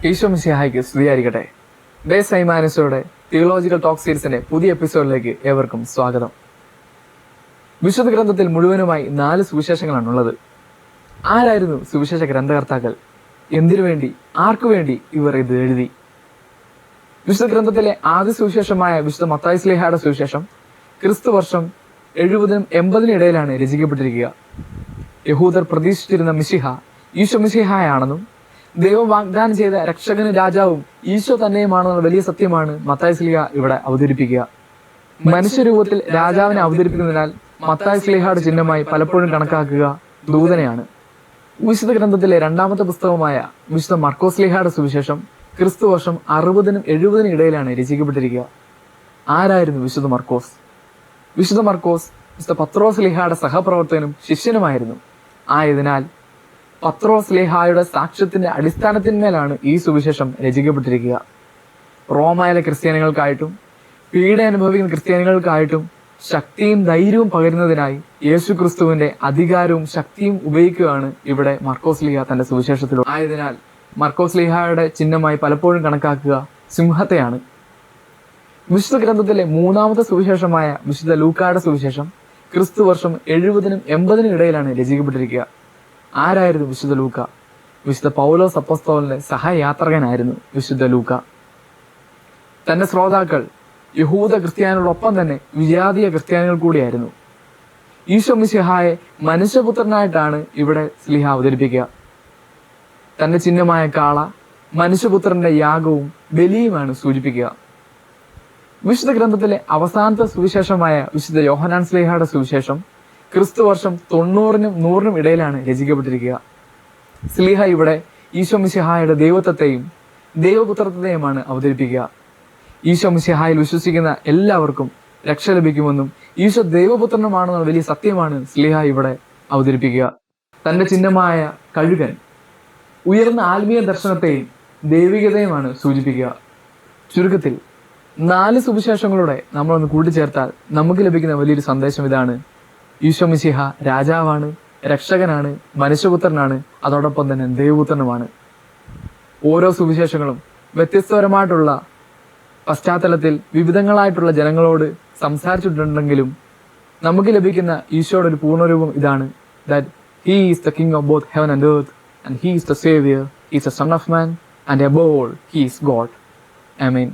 ഈശോ മിശിഹായ്ക്ക് സ്തുതിയായിരിക്കട്ടെ. Bay സൈമാനസോടെ theological talk സീരീസിന്റെ പുതിയ എപ്പിസോഡിലേക്ക് ഏവർക്കും സ്വാഗതം. വിശുദ്ധ ഗ്രന്ഥത്തിൽ മുഴുവനുമായി 4 സുവിശേഷങ്ങളാണുള്ളത്. ആരായിരുന്നു സുവിശേഷ ഗ്രന്ഥകർത്താക്കൾ? എന്തിനു വേണ്ടി, ആർക്കു വേണ്ടി ഇവർ ഇത് എഴുതി? വിശുദ്ധ ഗ്രന്ഥത്തിലെ ആദ്യ സുവിശേഷമായ വിശുദ്ധ മത്തായി ശ്ലീഹായുടെ സുവിശേഷം ക്രിസ്തു വർഷം 70-നും 80-നും ഇടയിലാണ് രചിക്കപ്പെട്ടിരിക്കുക. യഹൂദർ പ്രതീക്ഷിച്ചിരുന്ന മിശിഹ ഈശോ മിശിഹായാണെന്നും ദൈവം വാഗ്ദാനം ചെയ്ത രക്ഷകനും രാജാവും ഈശോ തന്നെയുമാണെന്നുള്ള വലിയ സത്യമാണ് മത്തായി ശ്ലീഹ ഇവിടെ അവതരിപ്പിക്കുക. മനുഷ്യരൂപത്തിൽ രാജാവിനെ അവതരിപ്പിക്കുന്നതിനാൽ മത്തായി ശ്ലീഹയുടെ ചിഹ്നമായി പലപ്പോഴും കണക്കാക്കുക ദൂതനെയാണ്. വിശുദ്ധ ഗ്രന്ഥത്തിലെ 2ാമത്തെ പുസ്തകമായ വിശുദ്ധ മർക്കോസ് ശ്ലീഹയുടെ സുവിശേഷം ക്രിസ്തു വർഷം 60-നും 70-നും ഇടയിലാണ് രചിക്കപ്പെട്ടിരിക്കുക. ആരായിരുന്നു വിശുദ്ധ മർക്കോസ്? വിശുദ്ധ മർക്കോസ് വിശുദ്ധ പത്രോസ് ശ്ലീഹയുടെ സഹപ്രവർത്തകനും ശിഷ്യനുമായിരുന്നു. ആയതിനാൽ പത്രോസ് ശ്ലീഹായുടെ സാക്ഷ്യത്തിന്റെ അടിസ്ഥാനത്തിന്മേലാണ് ഈ സുവിശേഷം രചിക്കപ്പെട്ടിരിക്കുക. റോമായിലെ ക്രിസ്ത്യാനികൾക്കായിട്ടും പീഡ അനുഭവിക്കുന്ന ക്രിസ്ത്യാനികൾക്കായിട്ടും ശക്തിയും ധൈര്യവും പകരുന്നതിനായി യേശു ക്രിസ്തുവിന്റെ അധികാരവും ശക്തിയും ഉപയോഗിക്കുകയാണ് ഇവിടെ മർക്കോസ് ശ്ലീഹ തന്റെ സുവിശേഷത്തിലൂടെ. ആയതിനാൽ മർക്കോസ് ശ്ലീഹയുടെ ചിഹ്നമായി പലപ്പോഴും കണക്കാക്കുക സിംഹത്തെയാണ്. വിശുദ്ധ ഗ്രന്ഥത്തിലെ 3ാമത്തെ സുവിശേഷമായ വിശുദ്ധ ലൂക്കായുടെ സുവിശേഷം ക്രിസ്തു വർഷം 70-നും 80-നും ഇടയിലാണ് രചിക്കപ്പെട്ടിരിക്കുക. ആരായിരുന്നു വിശുദ്ധ ലൂക്ക? വിശുദ്ധ പൗലോസ് അപ്പോസ്തലന്റെ സഹയാത്രികനായിരുന്നു വിശുദ്ധ ലൂക്ക. തന്റെ ശ്രോതാക്കൾ യഹൂദ ക്രിസ്ത്യാനികളോടൊപ്പം തന്നെ വിജാതീയ ക്രിസ്ത്യാനികൾ കൂടിയായിരുന്നു. ഈശോ മിശിഹായെ മനുഷ്യപുത്രനായിട്ടാണ് ഇവിടെ ശ്ലീഹ അവതരിപ്പിക്കുക. തന്റെ ചിഹ്നമായ കാള മനുഷ്യപുത്രന്റെ യാഗവും ബലിയുമാണ് സൂചിപ്പിക്കുക. വിശുദ്ധ ഗ്രന്ഥത്തിലെ അവസാനത്തെ സുവിശേഷമായ വിശുദ്ധ യോഹന്നാൻ ശ്ലീഹയുടെ സുവിശേഷം ക്രിസ്തു വർഷം 90-നും 100-നും ഇടയിലാണ് രചിക്കപ്പെട്ടിരിക്കുക. ശ്ലീഹ ഇവിടെ ഈശോ മിശിഹായുടെ ദൈവത്വത്തെയും ദൈവപുത്രത്വത്തെയുമാണ് അവതരിപ്പിക്കുക. ഈശോ മിശിഹായിൽ വിശ്വസിക്കുന്ന എല്ലാവർക്കും രക്ഷ ലഭിക്കുമെന്നും ഈശോ ദൈവപുത്രനുമാണെന്നുള്ള വലിയ സത്യമാണ് ശ്ലീഹ ഇവിടെ അവതരിപ്പിക്കുക. തന്റെ ചിഹ്നമായ കഴുകൻ ഉയർന്ന ആത്മീയ ദർശനത്തെയും ദൈവികതയുമാണ് സൂചിപ്പിക്കുക. ചുരുക്കത്തിൽ 4 സുവിശേഷങ്ങളുടെ നമ്മളൊന്ന് കൂട്ടിച്ചേർത്താൽ നമുക്ക് ലഭിക്കുന്ന വലിയൊരു സന്ദേശം ഇതാണ്: ഈശോ മിശിഹ രാജാവാണ്, രക്ഷകനാണ്, മനുഷ്യപുത്രനാണ്, അതോടൊപ്പം തന്നെ ദൈവപുത്രനുമാണ്. ഓരോ സുവിശേഷങ്ങളും വ്യത്യസ്തപരമായിട്ടുള്ള പശ്ചാത്തലത്തിൽ വിവിധങ്ങളായിട്ടുള്ള ജനങ്ങളോട് സംസാരിച്ചിട്ടുണ്ടെങ്കിലും നമുക്ക് ലഭിക്കുന്ന ഈശോയുടെ ഒരു പൂർണ്ണരൂപം ഇതാണ്: that he is the king of both heaven and earth, and he is the savior, he is the son of man, and above all he is God. Amen.